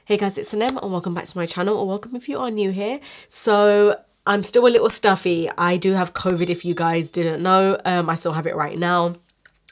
Hey guys, it's Sinem and welcome back to my channel, or welcome if you are new here. So I'm still a little stuffy. I do have COVID if you guys didn't know. I still have it right now,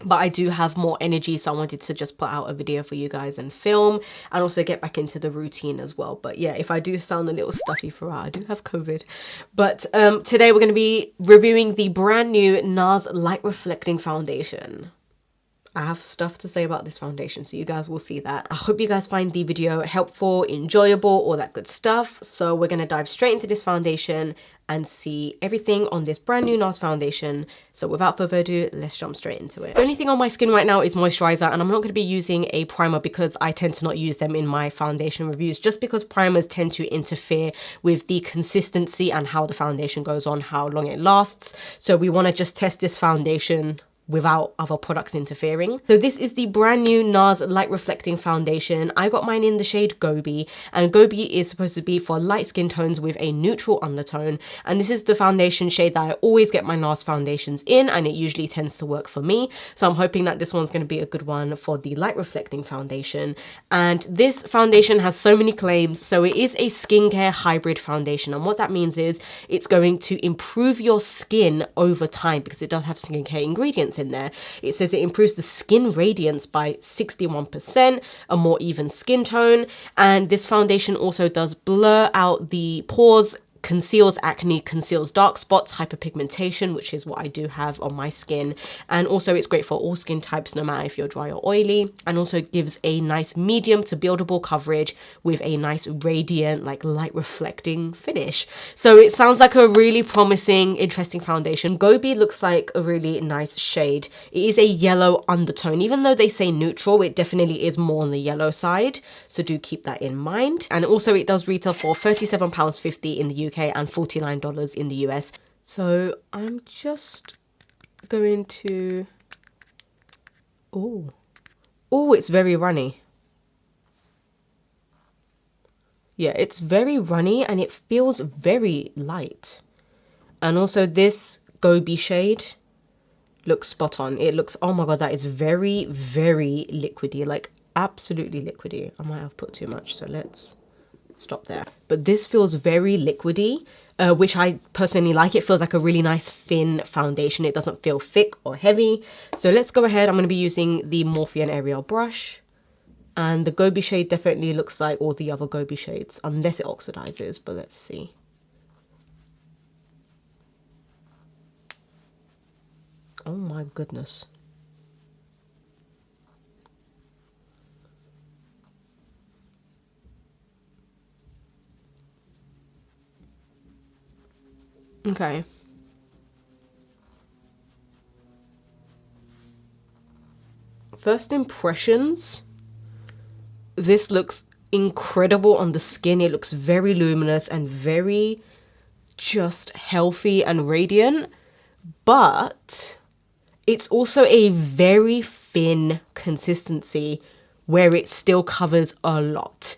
but I do have more energy, so I wanted to just put out a video for you guys and film and also get back into the routine as well. But yeah, if I do sound a little stuffy throughout, I do have COVID. But today we're going to be reviewing the brand new Nars Light Reflecting Foundation. I have stuff to say about this foundation, so you guys will see that. I hope you guys find the video helpful, enjoyable, all that good stuff. So we're going to dive straight into this foundation and see everything on this brand new Nars foundation. So without further ado, let's jump straight into it. The only thing on my skin right now is moisturizer, and I'm not going to be using a primer because I tend to not use them in my foundation reviews, just because primers tend to interfere with the consistency and how the foundation goes on, how long it lasts. So we want to just test this foundation without other products interfering. So this is the brand new Nars Light Reflecting Foundation. I got mine in the shade Gobi, and Gobi is supposed to be for light skin tones with a neutral undertone. And this is the foundation shade that I always get my Nars foundations in, and it usually tends to work for me. So I'm hoping that this one's going to be a good one for the light reflecting foundation. And this foundation has so many claims. So it is a skincare hybrid foundation, and what that means is it's going to improve your skin over time because it does have skincare ingredients in there. It says it improves the skin radiance by 61%, a more even skin tone, and this foundation also does blur out the pores, conceals acne, conceals dark spots, hyperpigmentation, which is what I do have on my skin. And also it's great for all skin types, no matter if you're dry or oily, and also gives a nice medium to buildable coverage with a nice radiant, like light reflecting finish. So it sounds like a really promising, interesting foundation. Gobi looks like a really nice shade. It is a yellow undertone. Even though they say neutral, it definitely is more on the yellow side. So do keep that in mind. And also it does retail for £37.50 in the UK and $49 in the US. So I'm just going to... Oh, it's very runny. Yeah, it's very runny and it feels very light. And also this Gobi shade looks spot on. It looks, oh my god, that is very, very liquidy, like absolutely liquidy. I might have put too much, so let's stop there. But this feels very liquidy, which I personally like. It feels like a really nice thin foundation. It doesn't feel thick or heavy. So let's go ahead. I'm going to be using the Morphe and Ariel brush. And the Gobi shade definitely looks like all the other Gobi shades, unless it oxidizes, but let's see. Oh my goodness. Okay. First impressions, this looks incredible on the skin. It looks very luminous and very just healthy and radiant, but it's also a very thin consistency where it still covers a lot.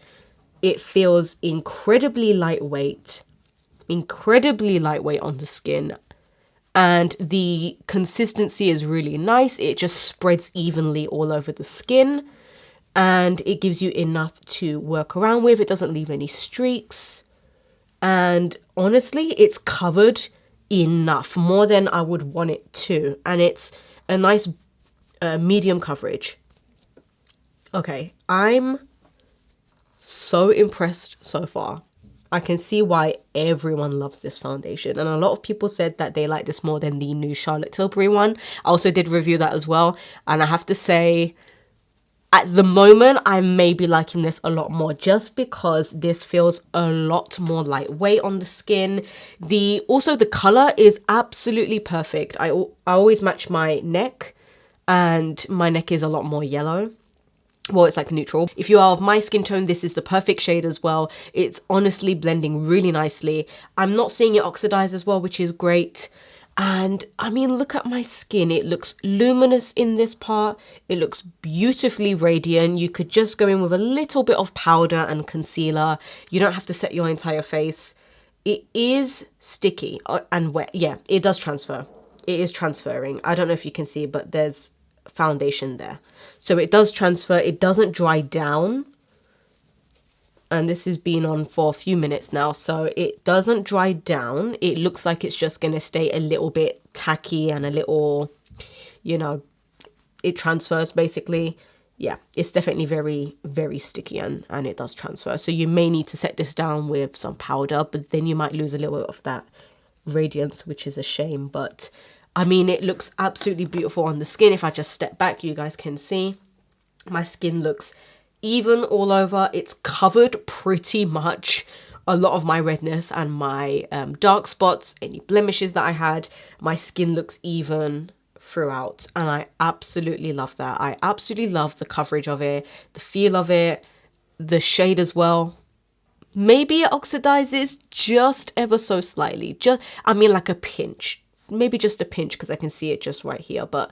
It feels incredibly lightweight on the skin, and the consistency is really nice. It just spreads evenly all over the skin, and it gives you enough to work around with. It doesn't leave any streaks, and honestly it's covered enough, more than I would want it to, and it's a nice medium coverage. Okay, I'm so impressed so far. I can see why everyone loves this foundation, and a lot of people said that they like this more than the new Charlotte Tilbury one. I also did review that as well, and I have to say at the moment I may be liking this a lot more, just because this feels a lot more lightweight on the skin. Also the color is absolutely perfect. I always match my neck, and my neck is a lot more yellow. Well, it's like neutral. If you are of my skin tone, this is the perfect shade as well. It's honestly blending really nicely. I'm not seeing it oxidize as well, which is great. And I mean, look at my skin. It looks luminous in this part. It looks beautifully radiant. You could just go in with a little bit of powder and concealer. You don't have to set your entire face. It is sticky and wet. Yeah, it does transfer. It is transferring. I don't know if you can see, but there's foundation there. So it does transfer. It doesn't dry down. And this has been on for a few minutes now, so it doesn't dry down. It looks like it's just going to stay a little bit tacky and a little, you know, it transfers basically. Yeah, it's definitely very, very sticky, and it does transfer. So you may need to set this down with some powder, but then you might lose a little bit of that radiance, which is a shame. But I mean, it looks absolutely beautiful on the skin. If I just step back, you guys can see my skin looks even all over. It's covered pretty much a lot of my redness and my dark spots, any blemishes that I had. My skin looks even throughout, and I absolutely love that. I absolutely love the coverage of it, the feel of it, the shade as well. Maybe it oxidizes just ever so slightly, just, I mean, like a pinch, maybe just a pinch, because I can see it just right here, but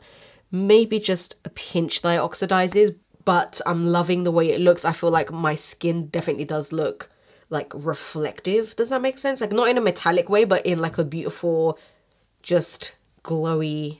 maybe just a pinch that it oxidizes. But I'm loving the way it looks. I feel like my skin definitely does look like reflective. Does that make sense? Like not in a metallic way, but in like a beautiful, just glowy,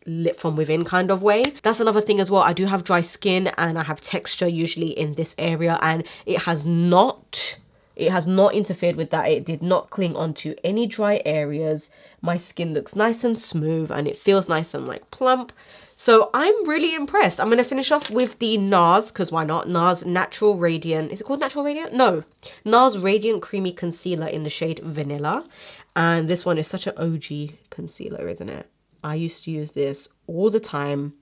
lit from within kind of way. That's another thing as well. I do have dry skin and I have texture usually in this area, and it has not interfered with that. It did not cling onto any dry areas. My skin looks nice and smooth and it feels nice and like plump. So I'm really impressed. I'm going to finish off with the Nars, because why not? Nars Natural Radiant. Is it called Natural Radiant? No. Nars Radiant Creamy Concealer in the shade Vanilla. And this one is such an OG concealer, isn't it? I used to use this all the time.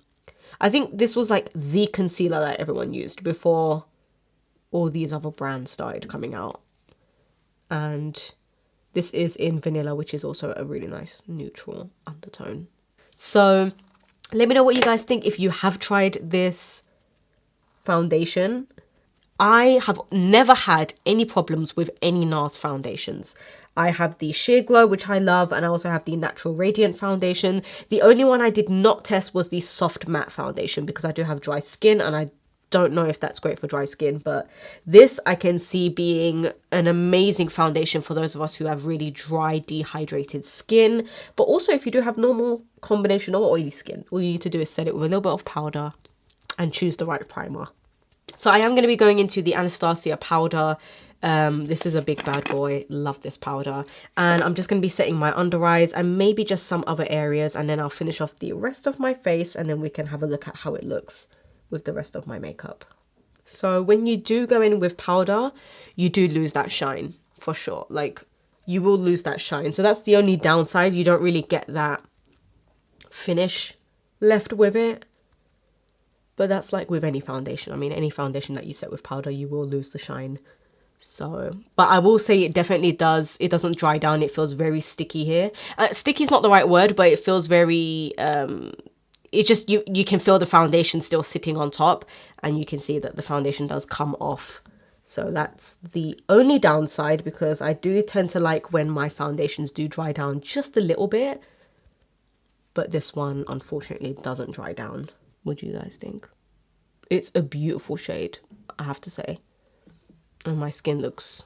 I think this was like the concealer that everyone used before all these other brands started coming out. And this is in Vanilla, which is also a really nice neutral undertone. So let me know what you guys think if you have tried this foundation. I have never had any problems with any NARS foundations. I have the Sheer Glow, which I love, and I also have the Natural Radiant foundation. The only one I did not test was the Soft Matte foundation, because I do have dry skin and I don't know if that's great for dry skin. But this I can see being an amazing foundation for those of us who have really dry, dehydrated skin. But also if you do have normal combination or oily skin, all you need to do is set it with a little bit of powder and choose the right primer. So I am going to be going into the Anastasia powder. This is a big bad boy. Love this powder. And I'm just going to be setting my under eyes and maybe just some other areas, and then I'll finish off the rest of my face, and then we can have a look at how it looks with the rest of my makeup. So when you do go in with powder, you do lose that shine for sure. Like, you will lose that shine. So that's the only downside. You don't really get that finish left with it. But that's like with any foundation. I mean, any foundation that you set with powder, you will lose the shine. So, but I will say it definitely does. It doesn't dry down. It feels very sticky here. Sticky is not the right word, but it feels very, it just, you can feel the foundation still sitting on top, and you can see that the foundation does come off. So that's the only downside, because I do tend to like when my foundations do dry down just a little bit. But this one, unfortunately, doesn't dry down. What do you guys think? It's a beautiful shade, I have to say. And my skin looks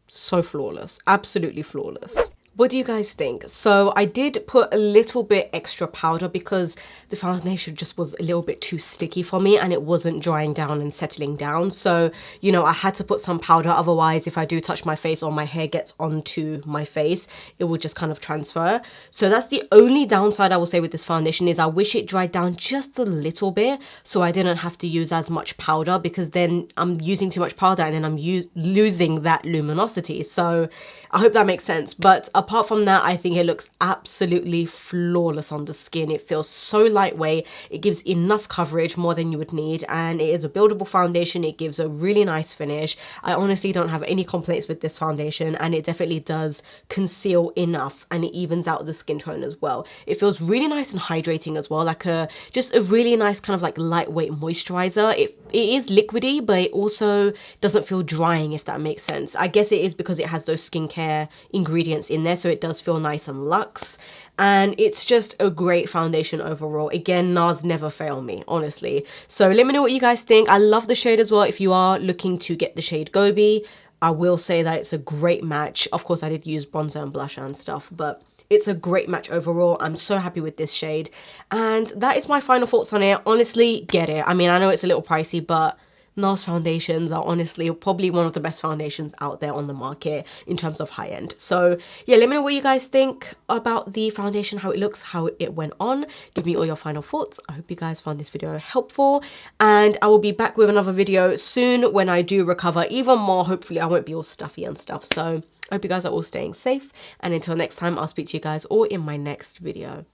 so flawless, absolutely flawless. What do you guys think? So I did put a little bit extra powder because the foundation just was a little bit too sticky for me and it wasn't drying down and settling down. So, you know, I had to put some powder. Otherwise, if I do touch my face or my hair gets onto my face, it will just kind of transfer. So that's the only downside I will say with this foundation, is I wish it dried down just a little bit so I didn't have to use as much powder, because then I'm using too much powder and then I'm losing that luminosity. So I hope that makes sense. But apart from that, I think it looks absolutely flawless on the skin. It feels so lightweight. It gives enough coverage, more than you would need. And it is a buildable foundation. It gives a really nice finish. I honestly don't have any complaints with this foundation. And it definitely does conceal enough. And it evens out the skin tone as well. It feels really nice and hydrating as well. Like just a really nice kind of like lightweight moisturizer. It is liquidy, but it also doesn't feel drying, if that makes sense. I guess it is because it has those skincare ingredients in there, so it does feel nice and luxe. And it's just a great foundation overall. Again, NARS never fail me, honestly. So let me know what you guys think. I love the shade as well. If you are looking to get the shade Gobi, I will say that it's a great match. Of course, I did use bronzer and blusher and stuff, but it's a great match overall. I'm so happy with this shade. And that is my final thoughts on it. Honestly, get it. I mean, I know it's a little pricey, but Nars foundations are honestly probably one of the best foundations out there on the market in terms of high end. So yeah, let me know what you guys think about the foundation, how it looks, how it went on. Give me all your final thoughts. I hope you guys found this video helpful, and I will be back with another video soon when I do recover even more. Hopefully I won't be all stuffy and stuff. So I hope you guys are all staying safe, and until next time, I'll speak to you guys all in my next video.